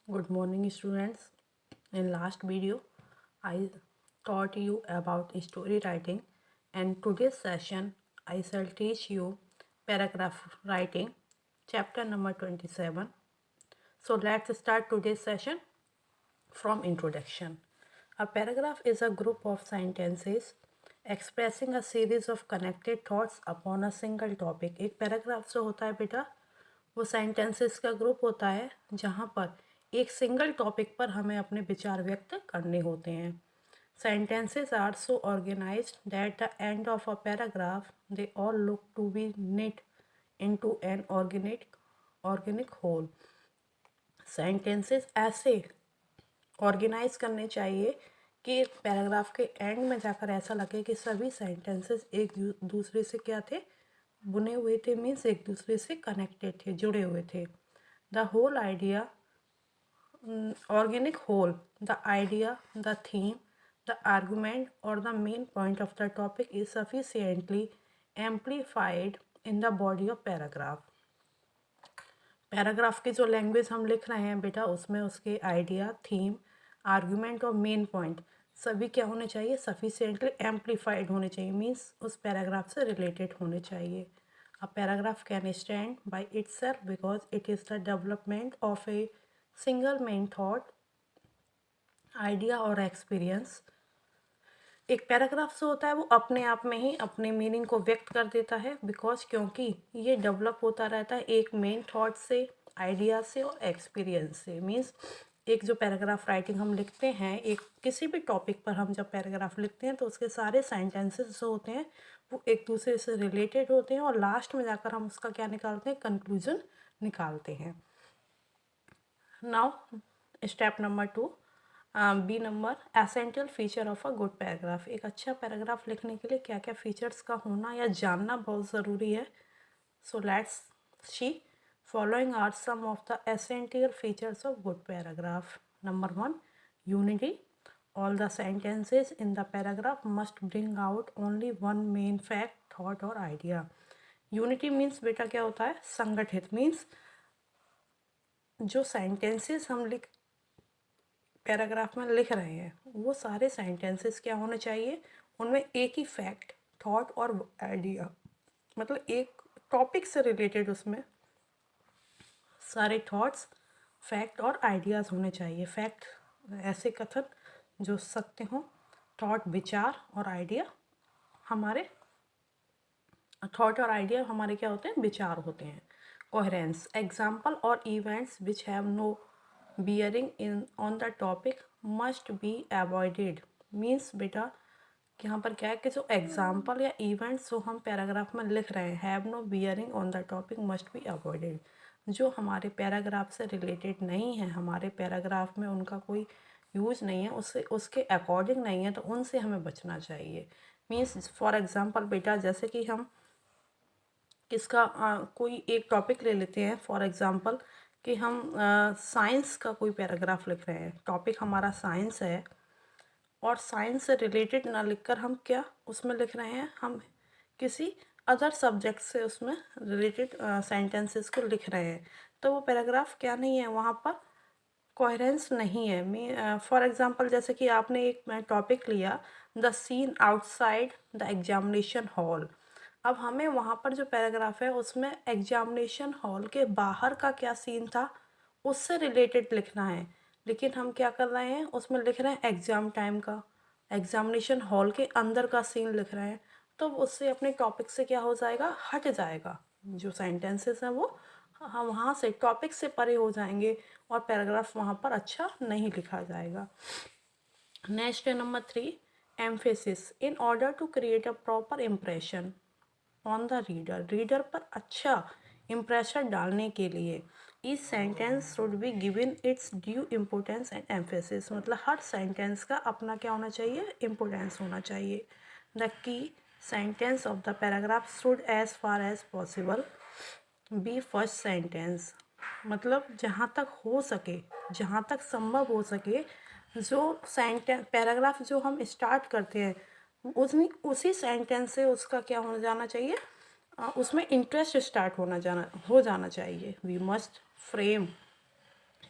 Good morning, students. In last video, I taught you about story writing, and today's session I shall teach you paragraph writing, chapter number 27. So let's start today's session from introduction. A paragraph is a group of sentences expressing a series of connected thoughts upon a single topic. एक paragraph जो होता है बेटा, वो sentences का group होता है जहाँ पर एक सिंगल टॉपिक पर हमें अपने विचार व्यक्त करने होते हैं. Sentences are so organized that the end of a paragraph they all look to be knit into an organic whole. Sentences ऐसे ऑर्गेनाइज करने चाहिए कि पैराग्राफ के एंड में जाकर ऐसा लगे कि सभी सेंटेंसेस एक दूसरे से क्या थे, बुने हुए थे, मीन्स एक दूसरे से कनेक्टेड थे, जुड़े हुए थे. The whole idea, organic whole, the idea, the theme, the argument or the main point of the topic is sufficiently amplified in the body of paragraph. Paragraph की जो लैंग्वेज हम लिख रहे हैं बेटा, उसमें उसके आइडिया, थीम, आर्गुमेंट और मेन पॉइंट सभी क्या होने चाहिए, सफिशिएंटली एम्पलीफाइड होने चाहिए, मीन्स उस पैराग्राफ से रिलेटेड होने चाहिए. A paragraph can stand by itself because it is the development of a single main thought, idea और एक्सपीरियंस. एक पैराग्राफ जो होता है वो अपने आप में ही अपने मीनिंग को व्यक्त कर देता है, बिकॉज क्योंकि ये डेवलप होता रहता है एक मेन थॉट से, आइडिया से और एक्सपीरियंस से. मीन्स एक जो पैराग्राफ राइटिंग हम लिखते हैं, एक किसी भी टॉपिक पर हम जब पैराग्राफ लिखते हैं तो उसके सारे सेंटेंसेस जो होते हैं वो एक दूसरे से रिलेटेड होते हैं और लास्ट में जाकर हम उसका क्या निकालते हैं, कंक्लूजन निकालते हैं. Now step number 2, B number, essential feature of a good paragraph. एक अच्छा पैराग्राफ लिखने के लिए क्या क्या फीचर्स का होना या जानना बहुत ज़रूरी है. So let's see, following are some of the essential features of good paragraph. Number 1, unity. All the sentences in the paragraph must bring out only one main fact, thought or idea. Unity means बेटा क्या होता है, संगठित. Means जो sentences हम paragraph में लिख रहे हैं वो सारे सेंटेंसेस क्या होने चाहिए, उनमें एक ही फैक्ट, थॉट और आइडिया, मतलब एक टॉपिक से रिलेटेड उसमें सारे थॉट्स, फैक्ट और आइडियाज़ होने चाहिए. फैक्ट ऐसे कथन जो सत्य हों, थॉट विचार और आइडिया हमारे, थॉट और आइडिया हमारे क्या होते हैं, विचार होते हैं. Coherence, example or events which have no bearing in on the topic must be avoided. Means बेटा यहाँ पर क्या है कि जो एग्जाम्पल या इवेंट्स जो हम पैराग्राफ में लिख रहे हैं, have no bearing on the topic must be avoided. जो हमारे पैराग्राफ से रिलेटेड नहीं है, हमारे पैराग्राफ में उनका कोई यूज नहीं है, उससे उसके अकॉर्डिंग नहीं है, तो उनसे हमें बचना चाहिए. मीन्स फॉर एग्जाम्पल बेटा, जैसे कि हम किसका कोई एक टॉपिक ले लेते हैं, फॉर एग्जांपल कि हम साइंस का कोई पैराग्राफ लिख रहे हैं, टॉपिक हमारा साइंस है और साइंस से रिलेटेड ना लिखकर हम क्या उसमें लिख रहे हैं, हम किसी अदर सब्जेक्ट से उसमें रिलेटेड सेंटेंसेस को लिख रहे हैं, तो वो पैराग्राफ क्या नहीं है, वहाँ पर कोहेरेंस नहीं है. मी फॉर एग्जांपल जैसे कि आपने एक टॉपिक लिया, the scene outside the examination hall. अब हमें वहाँ पर जो पैराग्राफ है उसमें एग्जामिनेशन हॉल के बाहर का क्या सीन था उससे रिलेटेड लिखना है, लेकिन हम क्या कर रहे हैं, उसमें लिख रहे हैं एग्ज़ाम टाइम का, एग्जामिनेशन हॉल के अंदर का सीन लिख रहे हैं, तो उससे अपने टॉपिक से क्या हो जाएगा, हट जाएगा. जो सेंटेंसेस हैं वो हम वहाँ से टॉपिक से परे हो जाएंगे और पैराग्राफ वहाँ पर अच्छा नहीं लिखा जाएगा. नेक्स्ट है number 3, emphasis. In order to create a proper impression on the reader. Reader पर अच्छा इम्प्रेशन डालने के लिए each sentence should be given its due importance and emphasis. मतलब हर सेंटेंस का अपना क्या होना चाहिए, इम्पोर्टेंस होना चाहिए. The key sentence of the paragraph should as far as possible be first sentence. मतलब जहाँ तक हो सके, जहाँ तक संभव हो सके, जो सेंटेंस पैराग्राफ जो हम स्टार्ट करते हैं उसमें उसी सेंटेंस से उसका क्या हो जाना चाहिए, उसमें इंटरेस्ट स्टार्ट हो जाना चाहिए. We must frame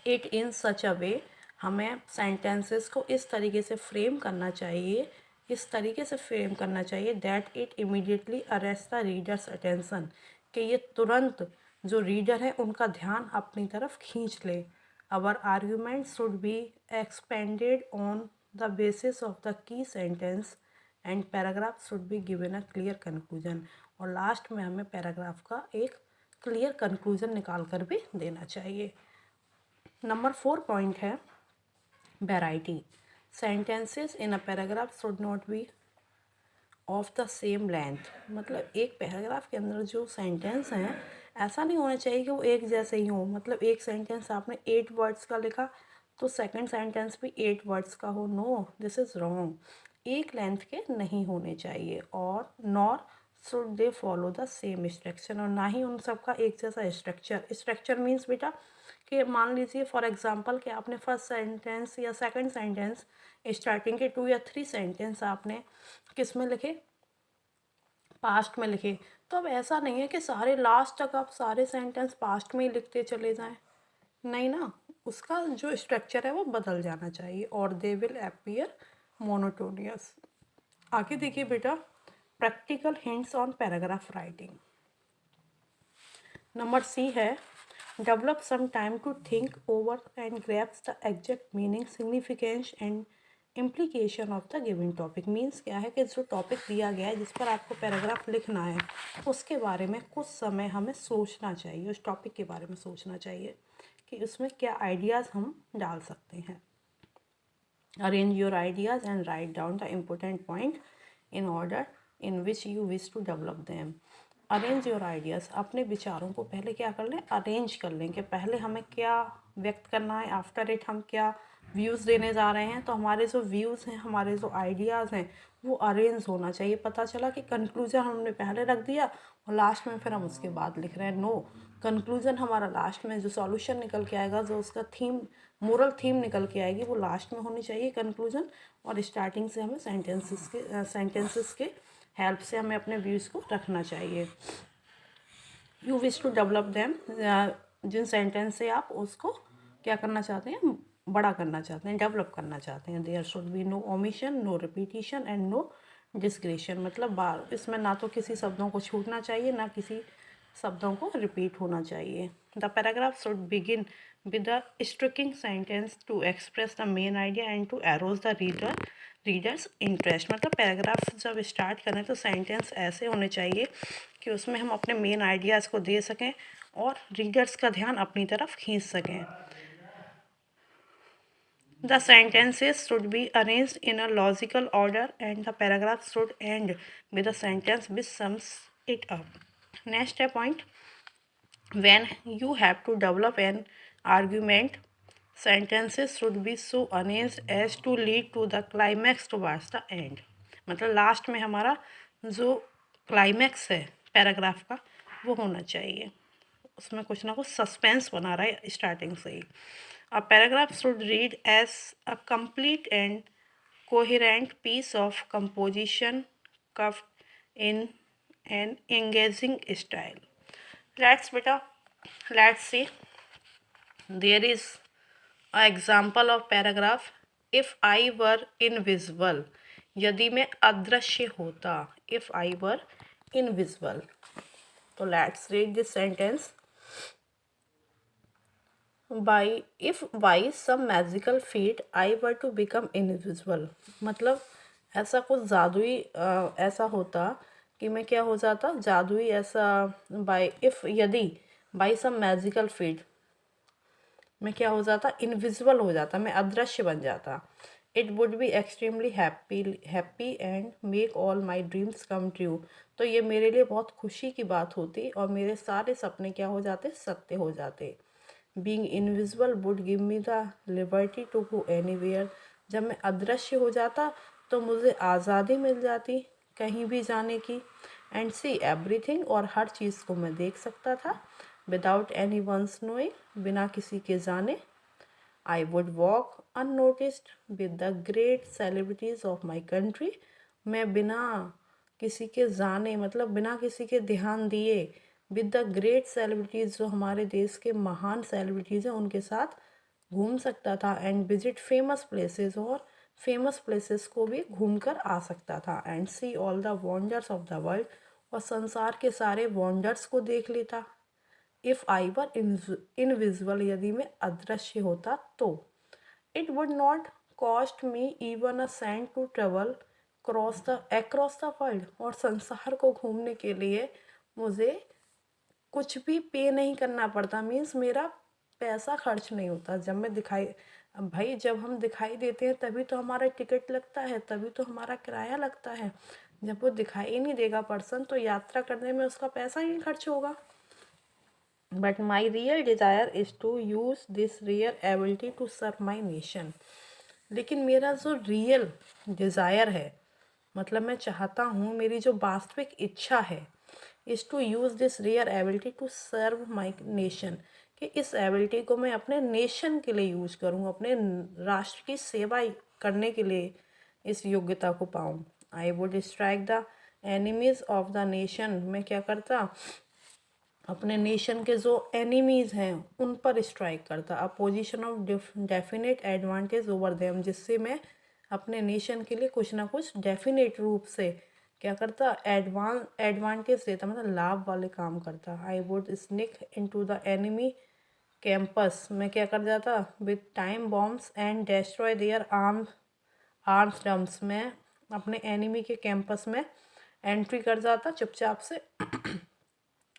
it in such a way, हमें सेंटेंसेस को इस तरीके से फ्रेम करना चाहिए, इस तरीके से फ्रेम करना चाहिए that it immediately arrest the readers attention, कि ये तुरंत जो रीडर है उनका ध्यान अपनी तरफ खींच ले। Our argument should be expanded on the basis of the key sentence and paragraph should be given a clear conclusion, और लास्ट में हमें पैराग्राफ का एक क्लियर कंक्लूजन निकाल कर भी देना चाहिए। नंबर 4 पॉइंट है variety. Sentences in a paragraph should not be of the same length, मतलब एक पैराग्राफ के अंदर जो सेंटेंस हैं ऐसा नहीं होना चाहिए कि वो एक जैसे ही हो। मतलब एक सेंटेंस आपने 8 वर्ड्स का लिखा तो सेकंड सेंटेंस भी 8 वर्ड्स का हो, नो दिस इज़ रॉन्ग। एक लेंथ के नहीं होने चाहिए, और nor should they follow the same structure, और ना ही उन सबका एक जैसा स्ट्रक्चर। स्ट्रक्चर मीन्स बेटा कि मान लीजिए फॉर एग्जांपल कि आपने फर्स्ट सेंटेंस या सेकंड सेंटेंस, स्टार्टिंग के 2 या 3 सेंटेंस आपने किस में लिखे, पास्ट में लिखे, तो अब ऐसा नहीं है कि सारे लास्ट तक आप सारे सेंटेंस पास्ट में ही लिखते चले जाएं, नहीं ना, उसका जो स्ट्रक्चर है वो बदल जाना चाहिए, और दे विल अपीयर मोनोटोनियस। आगे देखिए बेटा, practical hints on paragraph writing. Number C है develop some time to think over and grasp the exact meaning, significance and implication of the given topic. Means क्या है कि जो टॉपिक दिया गया है जिस पर आपको पैराग्राफ लिखना है उसके बारे में कुछ समय हमें सोचना चाहिए, उस टॉपिक के बारे में सोचना चाहिए कि उसमें क्या आइडियाज़ हम डाल सकते हैं। Arrange your ideas and write down the important point in order in which you wish to develop them. Arrange your ideas, अपने विचारों को पहले क्या कर लें, अरेंज कर लें कि पहले हमें क्या व्यक्त करना है, आफ्टर इट हम क्या व्यूज़ देने जा रहे हैं। तो हमारे जो व्यूज़ हैं, हमारे जो आइडियाज़ हैं वो अरेंज होना चाहिए। पता चला कि कंक्लूजन हमने पहले रख दिया और लास्ट में फिर हम उसके बाद लिख रहे हैं, नो, कंक्लूजन हमारा लास्ट में, जो सॉल्यूशन निकल के आएगा, जो उसका थीम, मोरल थीम निकल के आएगी वो लास्ट में होनी चाहिए कंक्लूजन, और स्टार्टिंग से हमें सेंटेंसेस के हेल्प से हमें अपने व्यूज़ को रखना चाहिए। You wish to develop them, जिन सेंटेंस से आप उसको क्या करना चाहते हैं, बड़ा करना चाहते हैं, डेवलप करना चाहते हैं। There should be no omission, no repetition and no discretion, मतलब बार इसमें ना तो किसी शब्दों को छूटना चाहिए ना किसी शब्दों को रिपीट होना चाहिए। The paragraph should begin with the striking sentence to express the main idea and to arouse the readers interest, मतलब पैराग्राफ जब स्टार्ट करें तो सेंटेंस ऐसे होने चाहिए कि उसमें हम अपने मेन आइडियाज़ को दे सकें और रीडर्स का ध्यान अपनी तरफ खींच सकें। The sentences should be arranged in a logical order and the paragraph should end with a sentence which sums it up. Next point, when you have to develop an argument, sentences should be so arranged as to lead to the climax towards the end. मतलब last में हमारा जो climax है paragraph का वो होना चाहिए, उसमें कुछ ना कुछ सस्पेंस बना रहा है स्टार्टिंग से ही। A paragraph should read as a complete and coherent piece of composition curved in an engaging style. Let's see, there is an example of paragraph, if I were invisible, यदि मैं अदृश्य होता, if I were invisible। तो let's read this sentence। if by some magical feat I were to become invisible, मतलब ऐसा कुछ जादुई ऐसा होता कि मैं क्या हो जाता, जादुई ऐसा, यदि बाई सम मैजिकल फीट मैं क्या हो जाता, इनविजिबल हो जाता, मैं अदृश्य बन जाता। It would be extremely happy and make all my dreams come true, तो ये मेरे लिए बहुत खुशी की बात होती और मेरे सारे सपने क्या हो जाते, सत्य हो जाते। Being invisible would give me the liberty to go anywhere, जब मैं अदृश्य हो जाता तो मुझे आज़ादी मिल जाती कहीं भी जाने की। एंड सी एवरीथिंग, और हर चीज़ को मैं देख सकता था। विदाउट एनी वंस नोइंग, बिना किसी के जाने। I would walk unnoticed with the great celebrities of my country, मैं बिना किसी के जाने, मतलब बिना किसी के ध्यान दिए, विद द ग्रेट सेलिब्रिटीज़, जो हमारे देश के महान सेलिब्रिटीज़ हैं, उनके साथ घूम सकता था एंड विजिट फेमस प्लेसेस, और फेमस प्लेसेस को भी घूम कर आ सकता था, and see all the wonders of the world, और संसार के सारे वंडर्स को देख लेता। इफ़ आई वर इनविजिबल, यदि मैं अदृश्य होता तो। It would not cost me even a cent to travel across the world, और संसार को घूमने के लिए मुझे कुछ भी पे नहीं करना पड़ता, मीन्स मेरा पैसा खर्च नहीं होता। जब मैं दिखाई, अब भाई जब हम दिखाई देते हैं तभी तो हमारा टिकट लगता है, तभी तो हमारा किराया लगता है। जब वो दिखाई ही नहीं देगा पर्सन, तो यात्रा करने में उसका पैसा ही नहीं खर्च होगा। But my real desire is to use this real ability to serve my nation. लेकिन मेरा जो रियल डिज़ायर है, मतलब मैं चाहता हूँ, मेरी जो वास्तविक इच्छा है, is to use this real ability to serve my nation, कि इस एबिलिटी को मैं अपने नेशन के लिए यूज करूँ, अपने राष्ट्र की सेवा करने के लिए इस योग्यता को पाऊँ। I would strike the enemies of the nation, मैं क्या करता, अपने नेशन के जो एनिमीज़ हैं उन पर स्ट्राइक करता। A position of definite advantage over them, जिससे मैं अपने नेशन के लिए कुछ ना कुछ डेफिनेट रूप से क्या करता, एडवांटेज देता, मतलब लाभ वाले काम करता। I would sneak into the enemy campus, मैं क्या कर जाता, with time bombs and destroy there arms dumps, मैं अपने एनिमी के कैंपस में एंट्री कर जाता चुपचाप से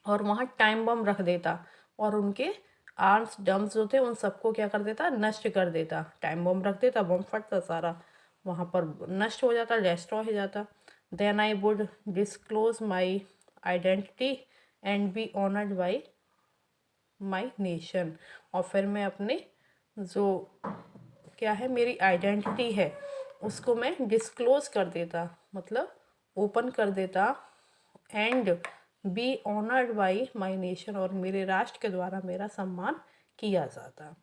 और वहाँ टाइम बम रख देता, और उनके आर्म्स डम्प्स जो थे उन सबको क्या कर देता, नष्ट कर देता। टाइम बम रख देता, बम फटता, सारा वहाँ पर नष्ट हो जाता, डिस्ट्रॉय हो जाता। Then I would disclose my identity and be honoured by my nation, और फिर मैं अपने जो क्या है मेरी आइडेंटिटी है उसको मैं डिस्क्लोज कर देता, मतलब ओपन कर देता, and be honoured by my nation, और मेरे राष्ट्र के द्वारा मेरा सम्मान किया जाता।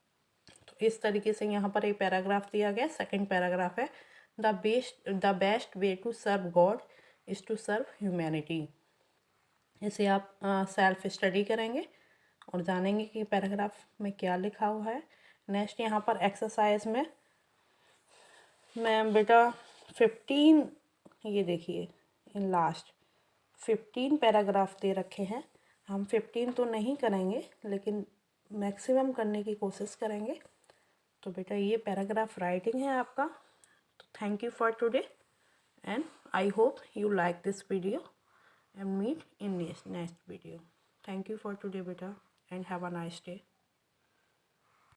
तो इस तरीके से यहाँ पर एक पैराग्राफ दिया गया। सेकंड पैराग्राफ है, the best way to serve God is to serve humanity. इसे आप सेल्फ स्टडी करेंगे और जानेंगे कि पैराग्राफ में क्या लिखा हुआ है। नेक्स्ट यहाँ पर एक्सरसाइज में मैं बेटा 15, ये देखिए इन लास्ट 15 पैराग्राफ दे रखे हैं। हम 15 तो नहीं करेंगे लेकिन मैक्सिमम करने की कोशिश करेंगे। तो बेटा ये पैराग्राफ राइटिंग है आपका। तो thank you for today and I hope you like this video and meet in next video. Thank you for today beta and have a nice day.